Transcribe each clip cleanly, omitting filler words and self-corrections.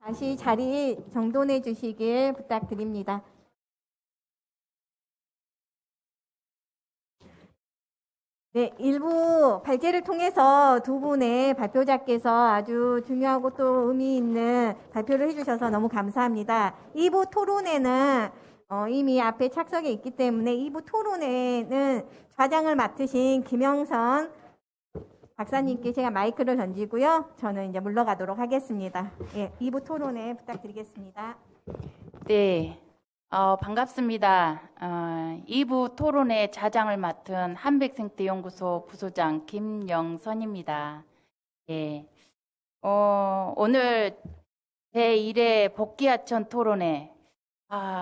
다시 자리 정돈해 주시길 부탁드립니다. 네, 일부 발제를 통해서 두 분의 발표자께서 아주 중요하고 또 의미 있는 발표를 해주셔서 너무 감사합니다. 2부 토론회는 이미 앞에 착석해 있기 때문에 2부 토론회는 좌장을 맡으신 김영선 박사님께 제가 마이크를 던지고요. 저는 이제 물러가도록 하겠습니다. 예, 2부 토론회 부탁드리겠습니다. 네, 반갑습니다. 2부 토론회 자장을 맡은 한백생태연구소 부소장 김영선입니다. 예, 오늘 제1회 복귀하천 토론회,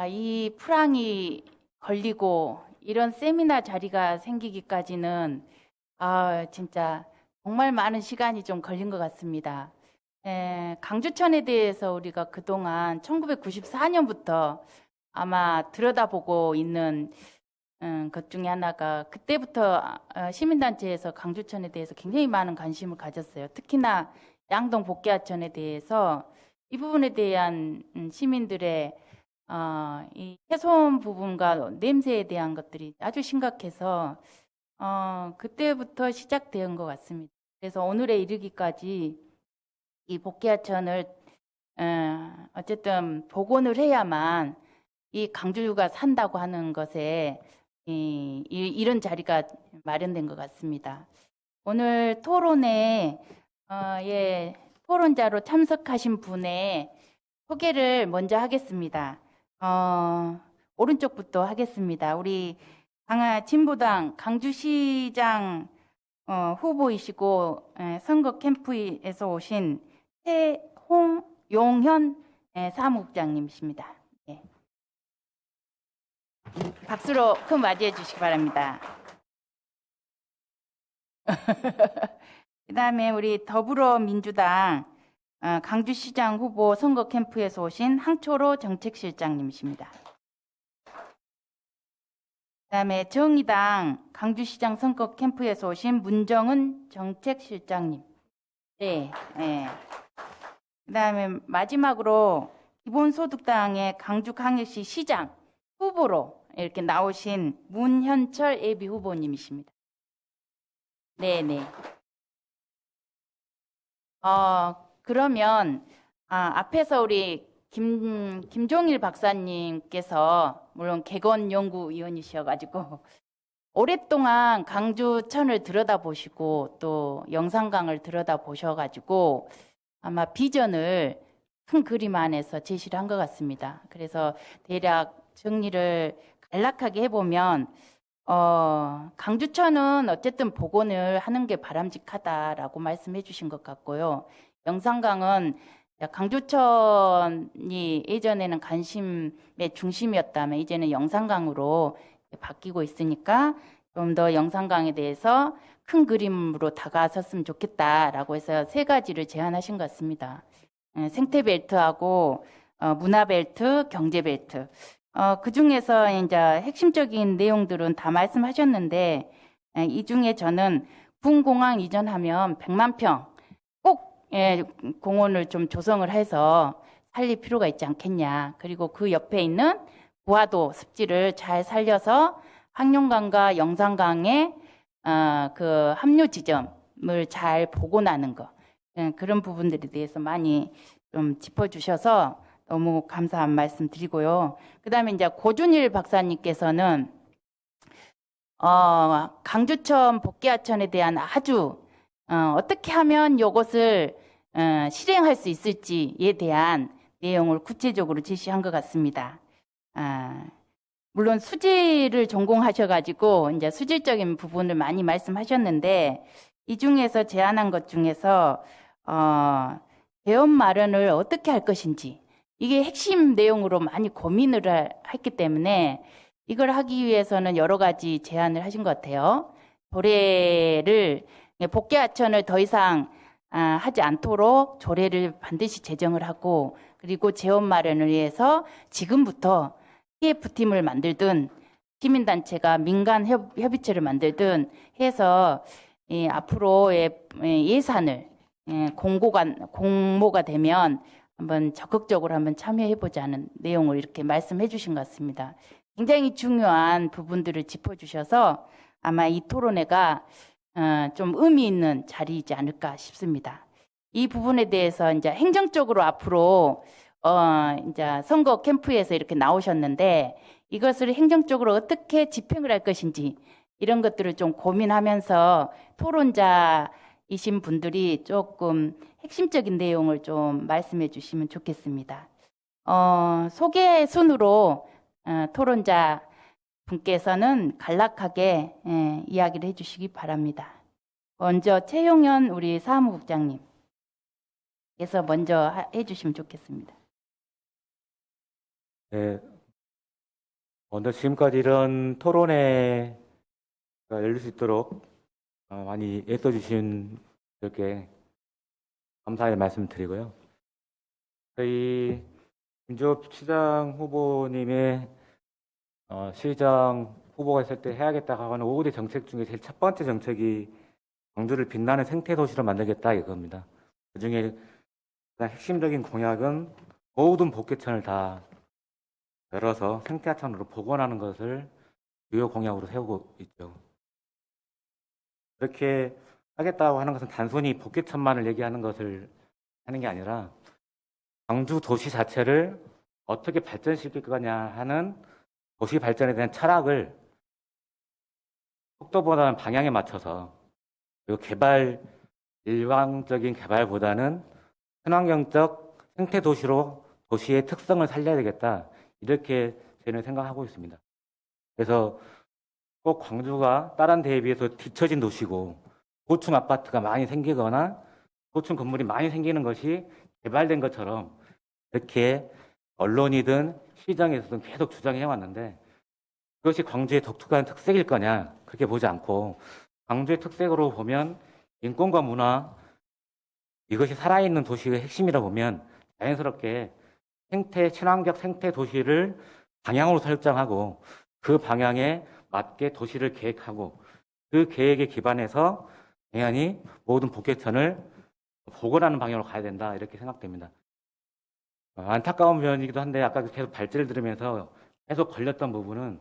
이 프랑이 걸리고 이런 세미나 자리가 생기기까지는 진짜 정말 많은 시간이 좀 걸린 것 같습니다. 강주천에 대해서 우리가 그동안 1994년부터 아마 들여다보고 있는 것 중에 하나가 그때부터 시민단체에서 강주천에 대해서 굉장히 많은 관심을 가졌어요. 특히나 양동 복귀하천에 대해서 이 부분에 대한 시민들의 이 훼손 부분과 냄새에 대한 것들이 아주 심각해서 그때부터 시작된 것 같습니다. 그래서 오늘에 이르기까지 이 복귀하천을 어쨌든 복원을 해야만 이 강주가 산다고 하는 것에 이런 자리가 마련된 것 같습니다. 오늘 토론에 토론자로 참석하신 분의 소개를 먼저 하겠습니다. 오른쪽부터 하겠습니다. 우리 진보당 강주시장 후보이시고 선거 캠프에서 오신 용현 사무국장님이십니다. 네. 박수로 큰 맞이해 주시기 바랍니다. 그 다음에 우리 더불어민주당 강주시장 후보 선거 캠프에서 오신 항초로 정책실장님이십니다. 그 다음에 정의당 강주시장 선거 캠프에서 오신 문정은 정책실장님. 네. 그 다음에 마지막으로 기본소득당의 강주광역시 시장 후보로 이렇게 나오신 문현철 예비후보님이십니다. 네네. 그러면 앞에서 우리 김종일 박사님께서 물론 객원연구위원이셔가지고 오랫동안 강주천을 들여다보시고 또 영산강을 들여다보셔가지고 아마 비전을 큰 그림 안에서 제시를 한 것 같습니다. 그래서 대략 정리를 간략하게 해보면 강주천은 어쨌든 복원을 하는 게 바람직하다라고 말씀해 주신 것 같고요. 영산강은 강주천이 예전에는 관심의 중심이었다면 이제는 영산강으로 바뀌고 있으니까 좀 더 영산강에 대해서 큰 그림으로 다가섰으면 좋겠다라고 해서 세 가지를 제안하신 것 같습니다. 생태벨트하고 문화벨트, 경제벨트. 그 중에서 이제 핵심적인 내용들은 다 말씀하셨는데 이 중에 저는 군공항 이전하면 100만 평 꼭 공원을 좀 조성을 해서 살릴 필요가 있지 않겠냐. 그리고 그 옆에 있는 부하도 습지를 잘 살려서 항룡강과 영산강의 그 합류 지점을 잘 복원하는 것. 그런 부분들에 대해서 많이 좀 짚어주셔서 너무 감사한 말씀 드리고요. 그 다음에 이제 고준일 박사님께서는 강주천 복귀하천에 대한 아주 어떻게 하면 이것을 실행할 수 있을지에 대한 내용을 구체적으로 제시한 것 같습니다. 물론 수질을 전공하셔가지고 이제 수질적인 부분을 많이 말씀하셨는데 이 중에서 제안한 것 중에서 대원 마련을 어떻게 할 것인지 이게 핵심 내용으로 많이 고민을 했기 때문에 이걸 하기 위해서는 여러 가지 제안을 하신 것 같아요. 조례를 복귀하천을 더 이상 하지 않도록 조례를 반드시 제정을 하고 그리고 재원 마련을 위해서 지금부터 TF팀을 만들든 시민단체가 민간 협의체를 만들든 해서 앞으로의 예산을 공모가 되면 한번 적극적으로 한번 참여해보자는 내용을 이렇게 말씀해 주신 것 같습니다. 굉장히 중요한 부분들을 짚어주셔서 아마 이 토론회가 좀 의미 있는 자리이지 않을까 싶습니다. 이 부분에 대해서 이제 행정적으로 앞으로 이제 선거 캠프에서 이렇게 나오셨는데 이것을 행정적으로 어떻게 집행을 할 것인지 이런 것들을 좀 고민하면서 토론자이신 분들이 조금 핵심적인 내용을 좀 말씀해 주시면 좋겠습니다. 소개 순으로 토론자 분께서는 간략하게 이야기를 해주시기 바랍니다. 먼저 최용현 우리 사무국장님께서 먼저 해주시면 좋겠습니다. 네, 먼저 지금까지 이런 토론회가 열릴 수 있도록 많이 애써주신 분들께 감사의 말씀 드리고요. 저희 김주엽 시장 후보님의 시장 후보가 있을 때 해야겠다고 하는 5대 정책 중에 제일 첫 번째 정책이 광주를 빛나는 생태도시로 만들겠다 이겁니다. 그중에 가장 핵심적인 공약은 모든 복개천을 다 열어서 생태하천으로 복원하는 것을 주요 공약으로 세우고 있죠. 그렇게 하겠다고 하는 것은 단순히 복개천만을 얘기하는 것을 하는 게 아니라 광주 도시 자체를 어떻게 발전시킬 거냐 하는 도시 발전에 대한 철학을 속도보다는 방향에 맞춰서 그리고 일방적인 개발보다는 친환경적 생태도시로 도시의 특성을 살려야 되겠다. 이렇게 저는 생각하고 있습니다. 그래서 꼭 광주가 다른 데에 비해서 뒤처진 도시고 고층 아파트가 많이 생기거나 고층 건물이 많이 생기는 것이 개발된 것처럼 이렇게 언론이든 시장에서든 계속 주장해 왔는데 그것이 광주의 독특한 특색일 거냐 그렇게 보지 않고 광주의 특색으로 보면 인권과 문화 이것이 살아있는 도시의 핵심이라 보면 자연스럽게 친환경 생태 도시를 방향으로 설정하고 그 방향에 맞게 도시를 계획하고 그 계획에 기반해서 당연히 모든 복개천을 복원하는 방향으로 가야 된다 이렇게 생각됩니다. 안타까운 면이기도 한데 아까 계속 발제를 들으면서 계속 걸렸던 부분은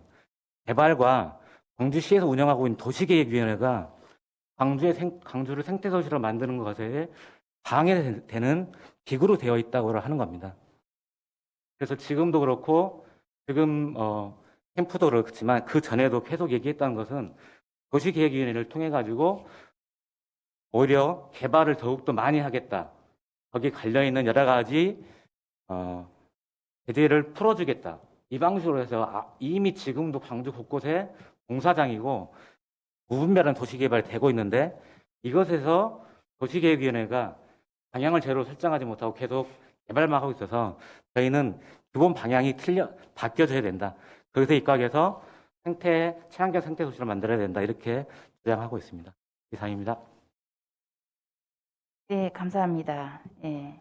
개발과 광주시에서 운영하고 있는 도시계획위원회가 광주를 생태도시로 만드는 것에 방해되는 기구로 되어 있다고 하는 겁니다. 그래서 지금도 그렇고 지금 캠프도 그렇지만 그 전에도 계속 얘기했던 것은 도시계획위원회를 통해 가지고 오히려 개발을 더욱더 많이 하겠다. 거기에 관련있는 여러 가지 제재를 풀어주겠다. 이 방식으로 해서 이미 지금도 광주 곳곳에 공사장이고 무분별한 도시개발이 되고 있는데 이것에서 도시계획위원회가 방향을 제대로 설정하지 못하고 계속 개발만 하고 있어서 저희는 기본 방향이 바뀌어져야 된다. 거기서 입각해서 친환경 생태도시를 만들어야 된다. 이렇게 주장하고 있습니다. 이상입니다. 네, 감사합니다. 예,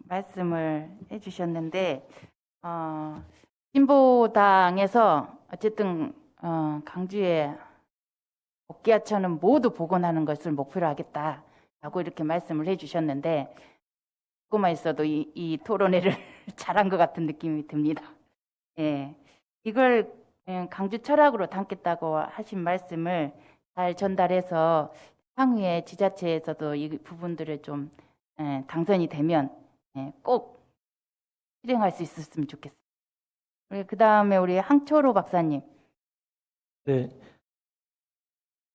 말씀을 해주셨는데 진보당에서 어쨌든 광주의 복개하천은 모두 복원하는 것을 목표로 하겠다라고 이렇게 말씀을 해주셨는데 듣고만 있어도 이 토론회를 잘한 것 같은 느낌이 듭니다. 예, 이걸 광주 철학으로 담겠다고 하신 말씀을 잘 전달해서 향후에 지자체에서도 이 부분들을 좀 당선이 되면 꼭 실행할 수 있었으면 좋겠습니다. 그 다음에 우리 항초로 박사님. 네.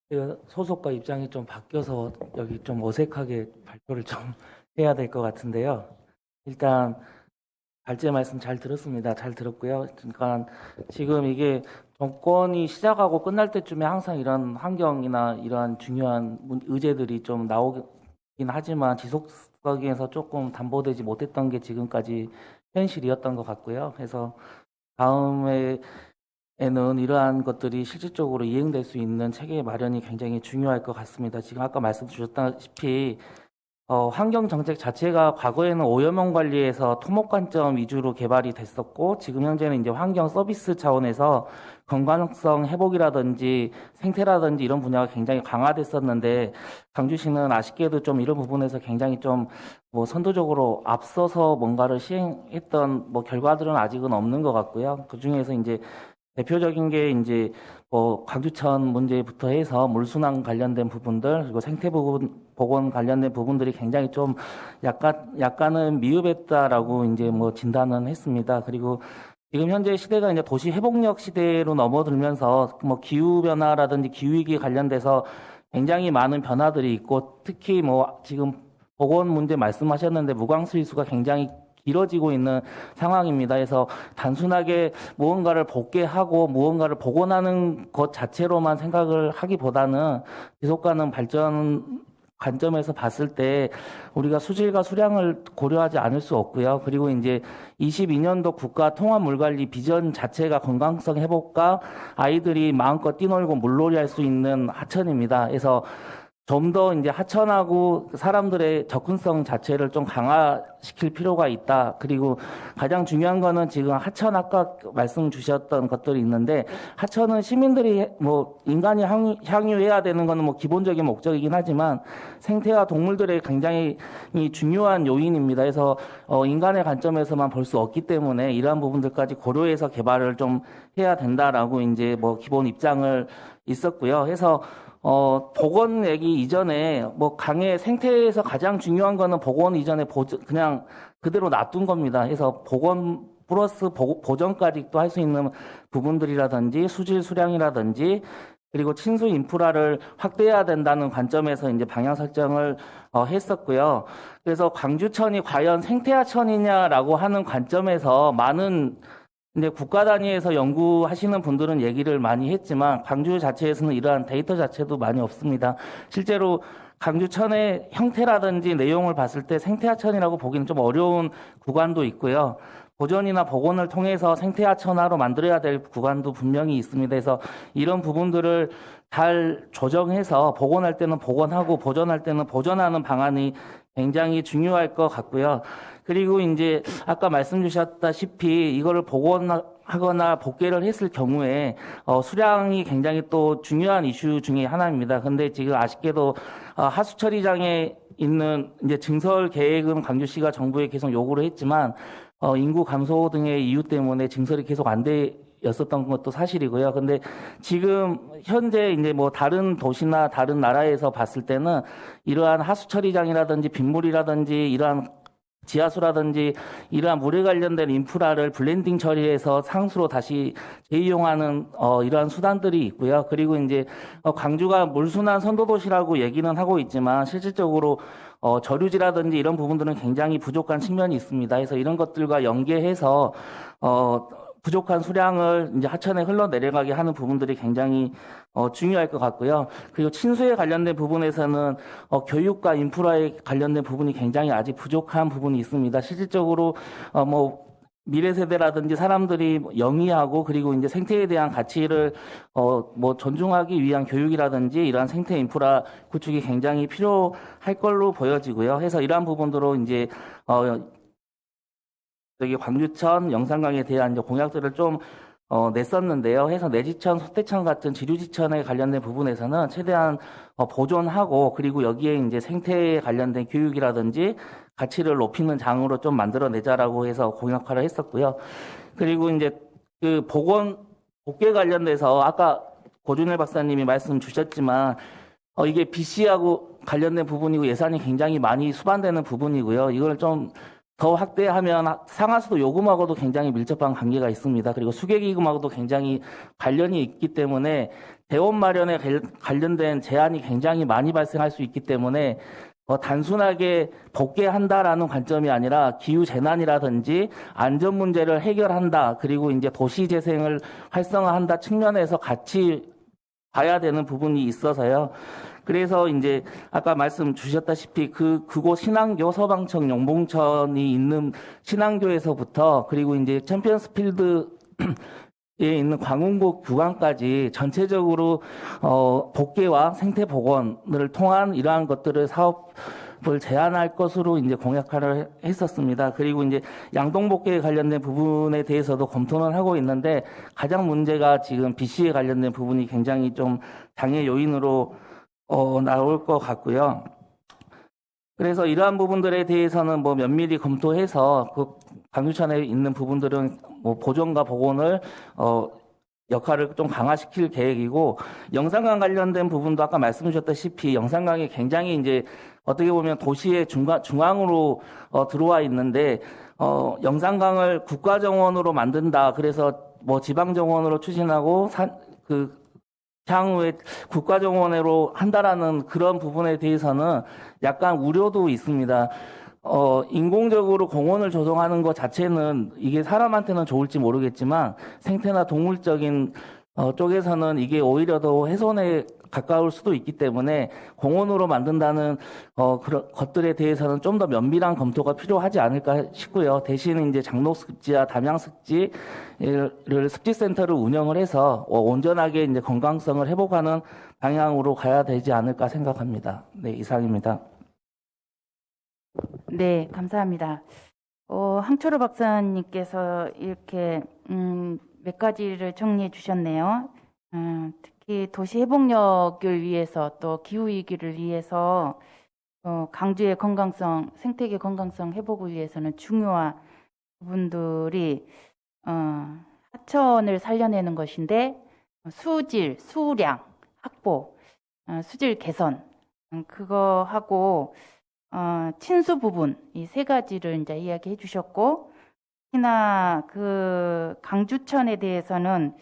제가 소속과 입장이 좀 바뀌어서 여기 좀 어색하게 발표를 좀 해야 될 것 같은데요. 일단 발제 말씀 잘 들었습니다. 잘 들었고요. 그러니까 지금 이게 정권이 시작하고 끝날 때쯤에 항상 이런 환경이나 이러한 중요한 의제들이 좀 나오긴 하지만 지속적에서 조금 담보되지 못했던 게 지금까지 현실이었던 것 같고요. 그래서 다음에는 이러한 것들이 실질적으로 이행될 수 있는 체계 마련이 굉장히 중요할 것 같습니다. 지금 아까 말씀 주셨다시피 환경 정책 자체가 과거에는 오염원 관리에서 토목 관점 위주로 개발이 됐었고 지금 현재는 이제 환경 서비스 차원에서 건강성 회복이라든지 생태라든지 이런 분야가 굉장히 강화됐었는데 광주시는 아쉽게도 좀 이런 부분에서 굉장히 좀 뭐 선도적으로 앞서서 뭔가를 시행했던 뭐 결과들은 아직은 없는 것 같고요. 그 중에서 이제 대표적인 게 이제 뭐 광주천 문제부터 해서 물순환 관련된 부분들 그리고 생태보건 관련된 부분들이 굉장히 좀 약간은 미흡했다라고 이제 뭐 진단은 했습니다. 그리고 지금 현재 시대가 이제 도시 회복력 시대로 넘어들면서 뭐 기후 변화라든지 기후 위기 관련돼서 굉장히 많은 변화들이 있고 특히 뭐 지금 보건 문제 말씀하셨는데 무광수리수가 굉장히 길어지고 있는 상황입니다. 그래서 단순하게 무언가를 복개하고 무언가를 복원하는 것 자체로만 생각을 하기보다는 지속가능 발전 관점에서 봤을 때 우리가 수질과 수량을 고려하지 않을 수 없고요. 그리고 이제 22년도 국가 통합 물관리 비전 자체가 건강성 회복과 아이들이 마음껏 뛰놀고 물놀이 할 수 있는 하천입니다. 그래서 좀 더 이제 하천하고 사람들의 접근성 자체를 좀 강화시킬 필요가 있다. 그리고 가장 중요한 거는 지금 하천 아까 말씀 주셨던 것들이 있는데 하천은 시민들이 뭐 인간이 향유해야 되는 거는 뭐 기본적인 목적이긴 하지만 생태와 동물들의 굉장히 중요한 요인입니다. 그래서 인간의 관점에서만 볼 수 없기 때문에 이러한 부분들까지 고려해서 개발을 좀 해야 된다라고 이제 뭐 기본 입장을 있었고요. 해서 복원 얘기 이전에 뭐 강의 생태에서 가장 중요한 거는 복원 이전에 그냥 그대로 놔둔 겁니다. 그래서 복원 플러스 보전까지 또 할 수 있는 부분들이라든지 수질 수량이라든지 그리고 친수 인프라를 확대해야 된다는 관점에서 이제 방향 설정을 했었고요. 그래서 광주천이 과연 생태하천이냐라고 하는 관점에서 많은 근데 국가 단위에서 연구하시는 분들은 얘기를 많이 했지만 광주 자체에서는 이러한 데이터 자체도 많이 없습니다. 실제로 광주천의 형태라든지 내용을 봤을 때 생태하천이라고 보기는 좀 어려운 구간도 있고요. 보전이나 복원을 통해서 생태하천화로 만들어야 될 구간도 분명히 있습니다. 그래서 이런 부분들을 잘 조정해서 복원할 때는 복원하고 보전할 때는 보전하는 방안이 굉장히 중요할 것 같고요. 그리고 이제 아까 말씀 주셨다시피 이거를 복원하거나 복개를 했을 경우에 수량이 굉장히 또 중요한 이슈 중에 하나입니다. 근데 지금 아쉽게도 하수 처리장에 있는 이제 증설 계획은 광주시가 정부에 계속 요구를 했지만 인구 감소 등의 이유 때문에 증설이 계속 안 되었었던 것도 사실이고요. 근데 지금 현재 이제 뭐 다른 도시나 다른 나라에서 봤을 때는 이러한 하수 처리장이라든지 빗물이라든지 이러한 지하수라든지 이러한 물에 관련된 인프라를 블렌딩 처리해서 상수로 다시 재이용하는 이러한 수단들이 있고요. 그리고 이제 광주가 물순환 선도도시라고 얘기는 하고 있지만 실질적으로 저류지라든지 이런 부분들은 굉장히 부족한 측면이 있습니다. 그래서 이런 것들과 연계해서 부족한 수량을 이제 하천에 흘러내려가게 하는 부분들이 굉장히 중요할 것 같고요. 그리고 친수에 관련된 부분에서는 교육과 인프라에 관련된 부분이 굉장히 아직 부족한 부분이 있습니다. 실질적으로 뭐 미래 세대라든지 사람들이 영위하고 그리고 이제 생태에 대한 가치를 뭐 존중하기 위한 교육이라든지 이러한 생태 인프라 구축이 굉장히 필요할 걸로 보여지고요. 해서 이러한 부분으로 이제 여기 광주천, 영산강에 대한 이제 공약들을 좀 냈었는데요. 해서 내지천, 소태천 같은 지류지천에 관련된 부분에서는 최대한 보존하고 그리고 여기에 이제 생태에 관련된 교육이라든지 가치를 높이는 장으로 좀 만들어내자라고 해서 공약화를 했었고요. 그리고 이제 그 복개 관련돼서 아까 고준일 박사님이 말씀 주셨지만 이게 BC하고 관련된 부분이고 예산이 굉장히 많이 수반되는 부분이고요. 이걸 좀 더 확대하면 상하수도 요금하고도 굉장히 밀접한 관계가 있습니다. 그리고 수계기금하고도 굉장히 관련이 있기 때문에 대원 마련에 관련된 제한이 굉장히 많이 발생할 수 있기 때문에 단순하게 복개한다라는 관점이 아니라 기후 재난이라든지 안전 문제를 해결한다. 그리고 이제 도시 재생을 활성화한다 측면에서 같이 봐야 되는 부분이 있어서요. 그래서 이제 아까 말씀 주셨다시피 그곳 신안교 서방청 용봉천이 있는 신안교에서부터 그리고 이제 챔피언스필드에 있는 광운고 구간까지 전체적으로 복개와 생태 복원을 통한 이러한 것들을 사업 제한할 것으로 이제 공약을 했었습니다. 그리고 이제 양동복귀에 관련된 부분에 대해서도 검토는 하고 있는데 가장 문제가 지금 BC에 관련된 부분이 굉장히 좀 장애 요인으로 나올 것 같고요. 그래서 이러한 부분들에 대해서는 뭐 면밀히 검토해서 그 광주천에 있는 부분들은 뭐 보존과 복원을 역할을 좀 강화시킬 계획이고, 영산강 관련된 부분도 아까 말씀 주셨다시피 영산강이 굉장히 이제 어떻게 보면 도시의 중앙으로 들어와 있는데, 영산강을 국가정원으로 만든다. 그래서 뭐 지방정원으로 추진하고 향후에 국가정원으로 한다라는 그런 부분에 대해서는 약간 우려도 있습니다. 인공적으로 공원을 조성하는 것 자체는 이게 사람한테는 좋을지 모르겠지만 생태나 동물적인 쪽에서는 이게 오히려 더 훼손에 가까울 수도 있기 때문에 공원으로 만든다는 그런 것들에 대해서는 좀 더 면밀한 검토가 필요하지 않을까 싶고요. 대신 이제 장로습지와 담양습지를 습지센터를 운영을 해서 온전하게 이제 건강성을 회복하는 방향으로 가야 되지 않을까 생각합니다. 네, 이상입니다. 네, 감사합니다. 항초로 박사님께서 이렇게 몇 가지를 정리해 주셨네요. 특히 도시 회복력을 위해서 또 기후 위기를 위해서 강주의 건강성, 생태계 건강성 회복을 위해서는 중요한 부분들이 하천을 살려내는 것인데 수질, 수량 확보, 수질 개선 그거 하고 친수 부분 이 세 가지를 이제 이야기해 주셨고, 특히나 그 강주천에 대해서는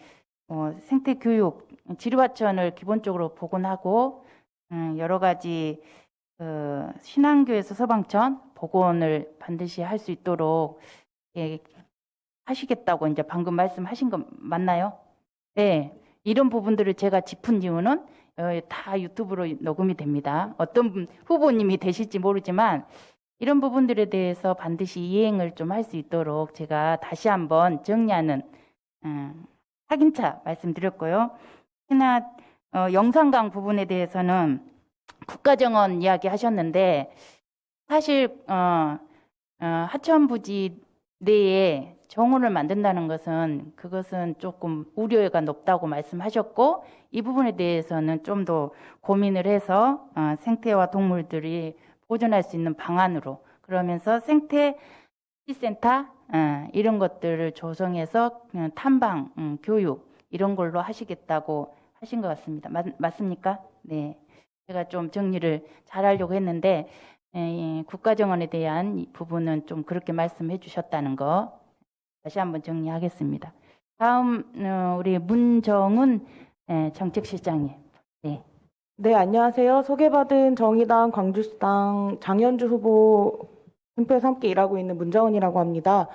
생태 교육, 지류하천을 기본적으로 복원하고 여러 가지 신안교에서 서방천 복원을 반드시 할 수 있도록 하시겠다고 이제 방금 말씀하신 거 맞나요? 네, 이런 부분들을 제가 짚은 이유는 다 유튜브로 녹음이 됩니다. 어떤 후보님이 되실지 모르지만 이런 부분들에 대해서 반드시 이행을 좀 할 수 있도록 제가 다시 한번 정리하는 확인차 말씀드렸고요. 특히나 영산강 부분에 대해서는 국가정원 이야기 하셨는데 사실 하천부지 내에 정원을 만든다는 것은 그것은 조금 우려가 높다고 말씀하셨고, 이 부분에 대해서는 좀 더 고민을 해서 생태와 동물들이 보존할 수 있는 방안으로, 그러면서 생태센터 이런 것들을 조성해서 탐방, 교육 이런 걸로 하시겠다고 하신 것 같습니다. 맞습니까? 네, 제가 좀 정리를 잘하려고 했는데 국가정원에 대한 이 부분은 좀 그렇게 말씀해 주셨다는 거 다시 한번 정리하겠습니다. 다음 우리 문정은 정책실장님. 네. 네, 안녕하세요. 소개받은 정의당 광주시당 장현주 후보 캠프에서 함께 일하고 있는 문정은이라고 합니다.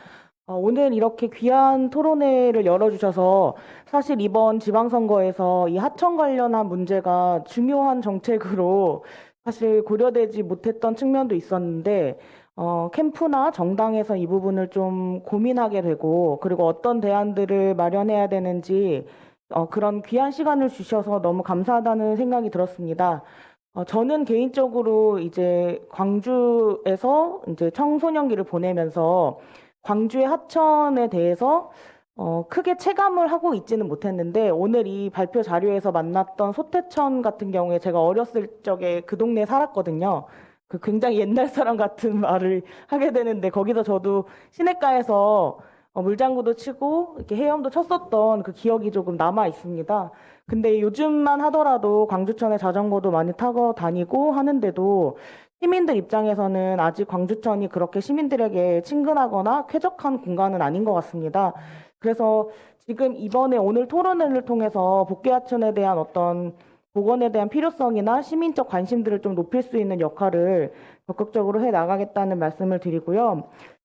오늘 이렇게 귀한 토론회를 열어주셔서 사실 이번 지방선거에서 이 하천 관련한 문제가 중요한 정책으로 사실 고려되지 못했던 측면도 있었는데 캠프나 정당에서 이 부분을 좀 고민하게 되고, 그리고 어떤 대안들을 마련해야 되는지 그런 귀한 시간을 주셔서 너무 감사하다는 생각이 들었습니다. 저는 개인적으로 이제 광주에서 이제 청소년기를 보내면서 광주의 하천에 대해서 크게 체감을 하고 있지는 못했는데, 오늘 이 발표 자료에서 만났던 소태천 같은 경우에 제가 어렸을 적에 그 동네에 살았거든요. 그 굉장히 옛날 사람 같은 말을 하게 되는데, 거기서 저도 시냇가에서 물장구도 치고 이렇게 헤엄도 쳤었던 그 기억이 조금 남아 있습니다. 근데 요즘만 하더라도 광주천에 자전거도 많이 타고 다니고 하는데도 시민들 입장에서는 아직 광주천이 그렇게 시민들에게 친근하거나 쾌적한 공간은 아닌 것 같습니다. 그래서 지금 이번에 오늘 토론회를 통해서 복개하천에 대한 어떤 복원에 대한 필요성이나 시민적 관심들을 좀 높일 수 있는 역할을 적극적으로 해 나가겠다는 말씀을 드리고요.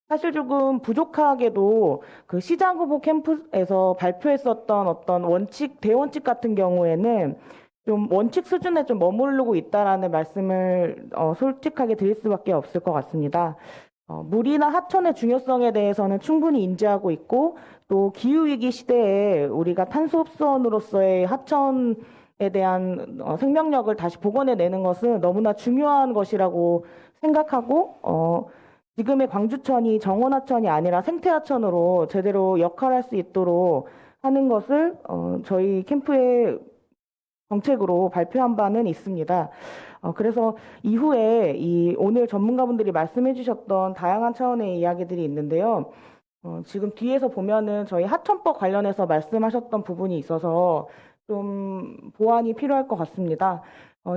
사실 조금 부족하게도 그 시장 후보 캠프에서 발표했었던 어떤 원칙, 대원칙 같은 경우에는 좀 원칙 수준에 좀 머무르고 있다라는 말씀을 솔직하게 드릴 수밖에 없을 것 같습니다. 물이나 하천의 중요성에 대해서는 충분히 인지하고 있고, 또 기후위기 시대에 우리가 탄소 흡수원으로서의 하천을 대한 생명력을 다시 복원해내는 것은 너무나 중요한 것이라고 생각하고 지금의 광주천이 정원하천이 아니라 생태하천으로 제대로 역할할 수 있도록 하는 것을 저희 캠프의 정책으로 발표한 바는 있습니다. 그래서 이후에 오늘 전문가분들이 말씀해 주셨던 다양한 차원의 이야기들이 있는데요. 지금 뒤에서 보면은 저희 하천법 관련해서 말씀하셨던 부분이 있어서 좀 보완이 필요할 것 같습니다.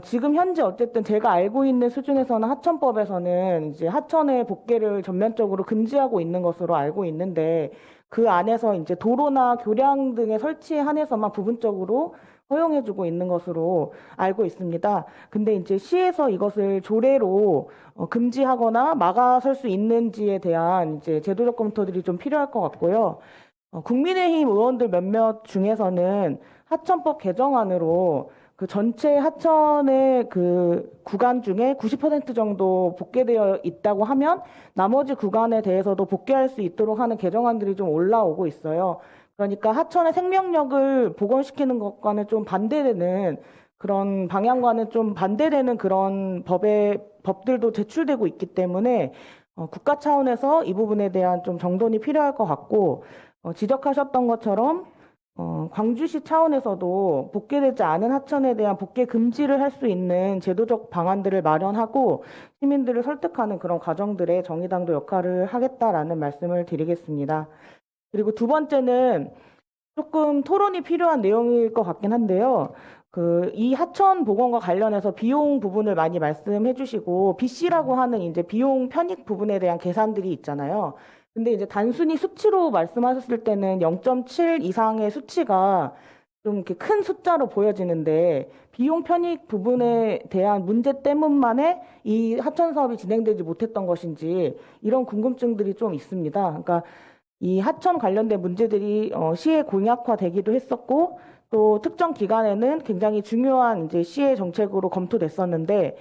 지금 현재 어쨌든 제가 알고 있는 수준에서는 하천법에서는 이제 하천의 복개를 전면적으로 금지하고 있는 것으로 알고 있는데 그 안에서 이제 도로나 교량 등의 설치에 한해서만 부분적으로 허용해주고 있는 것으로 알고 있습니다. 근데 이제 시에서 이것을 조례로 금지하거나 막아설 수 있는지에 대한 이제 제도적 검토들이 좀 필요할 것 같고요. 국민의힘 의원들 몇몇 중에서는 하천법 개정안으로 그 전체 하천의 그 구간 중에 90% 정도 복개되어 있다고 하면 나머지 구간에 대해서도 복개할 수 있도록 하는 개정안들이 좀 올라오고 있어요. 그러니까 하천의 생명력을 복원시키는 것과는 좀 반대되는 그런 방향과는 좀 반대되는 그런 법들도 제출되고 있기 때문에 국가 차원에서 이 부분에 대한 좀 정돈이 필요할 것 같고 지적하셨던 것처럼 광주시 차원에서도 복개되지 않은 하천에 대한 복개 금지를 할 수 있는 제도적 방안들을 마련하고 시민들을 설득하는 그런 과정들에 정의당도 역할을 하겠다라는 말씀을 드리겠습니다. 그리고 두 번째는 조금 토론이 필요한 내용일 것 같긴 한데요. 이 하천 복원과 관련해서 비용 부분을 많이 말씀해 주시고 BC라고 하는 이제 비용 편익 부분에 대한 계산들이 있잖아요. 근데 이제 단순히 수치로 말씀하셨을 때는 0.7 이상의 수치가 좀 이렇게 큰 숫자로 보여지는데 비용 편익 부분에 대한 문제 때문만에 이 하천 사업이 진행되지 못했던 것인지 이런 궁금증들이 좀 있습니다. 그러니까 이 하천 관련된 문제들이 시에 공약화되기도 했었고 또 특정 기간에는 굉장히 중요한 이제 시의 정책으로 검토됐었는데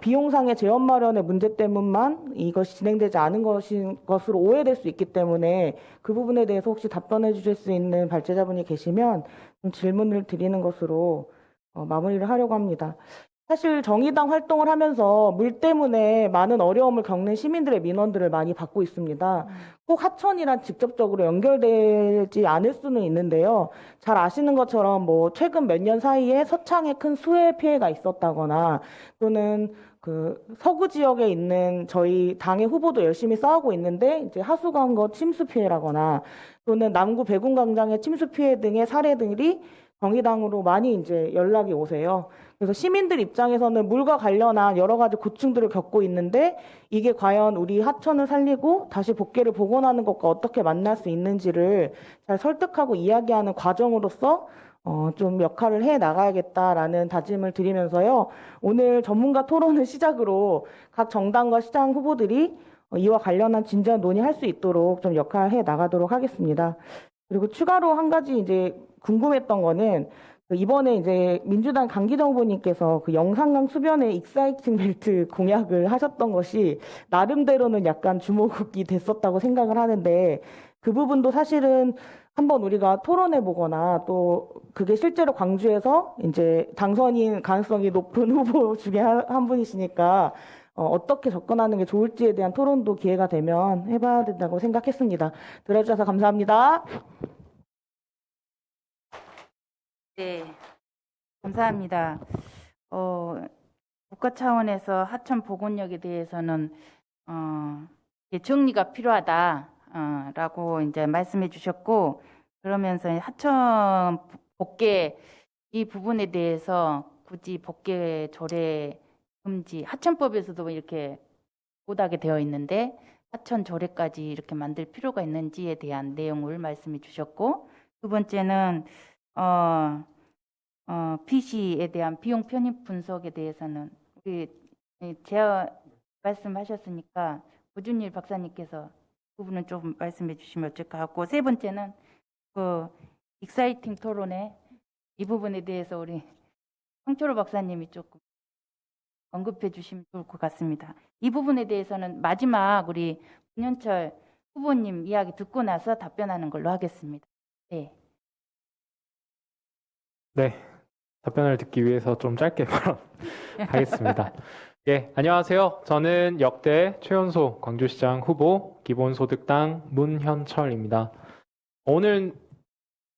비용상의 재원 마련의 문제 때문만 이것이 진행되지 않은 것으로 오해될 수 있기 때문에 그 부분에 대해서 혹시 답변해 주실 수 있는 발제자분이 계시면 좀 질문을 드리는 것으로 마무리를 하려고 합니다. 사실 정의당 활동을 하면서 물 때문에 많은 어려움을 겪는 시민들의 민원들을 많이 받고 있습니다. 꼭 하천이랑 직접적으로 연결되지 않을 수는 있는데요. 잘 아시는 것처럼 뭐 최근 몇 년 사이에 서창에 큰 수해 피해가 있었다거나 또는 그 서구 지역에 있는 저희 당의 후보도 열심히 싸우고 있는데 이제 하수관거 침수 피해라거나 또는 남구 배군광장의 침수 피해 등의 사례들이 정의당으로 많이 이제 연락이 오세요. 그래서 시민들 입장에서는 물과 관련한 여러 가지 고충들을 겪고 있는데 이게 과연 우리 하천을 살리고 다시 복개를 복원하는 것과 어떻게 만날 수 있는지를 잘 설득하고 이야기하는 과정으로서 좀 역할을 해 나가야겠다라는 다짐을 드리면서요. 오늘 전문가 토론을 시작으로 각 정당과 시장 후보들이 이와 관련한 진지한 논의할 수 있도록 좀 역할해 나가도록 하겠습니다. 그리고 추가로 한 가지 이제 궁금했던 거는 이번에 이제 민주당 강기정 후보님께서 그 영산강 수변에 익사이팅 벨트 공약을 하셨던 것이 나름대로는 약간 주목이 됐었다고 생각을 하는데 그 부분도 사실은 한번 우리가 토론해 보거나 또 그게 실제로 광주에서 이제 당선인 가능성이 높은 후보 중에 한 분이시니까 어떻게 접근하는 게 좋을지에 대한 토론도 기회가 되면 해봐야 된다고 생각했습니다. 들어주셔서 감사합니다. 네, 감사합니다. 국가 차원에서 하천 복원력에 대해서는 정리가 필요하다라고 이제 말씀해 주셨고, 그러면서 하천 복개 이 부분에 대해서 굳이 복개 조례 금지, 하천법에서도 이렇게 못하게 되어 있는데 하천 조례까지 이렇게 만들 필요가 있는지에 대한 내용을 말씀해 주셨고, 두 번째는 PC에 대한 비용 편입 분석에 대해서는 우리 제가 말씀하셨으니까 고준일 박사님께서 그 부분은 좀 말씀해 주시면 어떨까 하고, 세 번째는 그 익사이팅 토론회 이 부분에 대해서 우리 황철호 박사님이 조금 언급해 주시면 좋을 것 같습니다. 이 부분에 대해서는 마지막 우리 문현철 후보님 이야기 듣고 나서 답변하는 걸로 하겠습니다. 네. 네, 답변을 듣기 위해서 좀 짧게 발언하겠습니다. 예, 안녕하세요. 저는 역대 최연소 광주시장 후보 기본소득당 문현철입니다. 오늘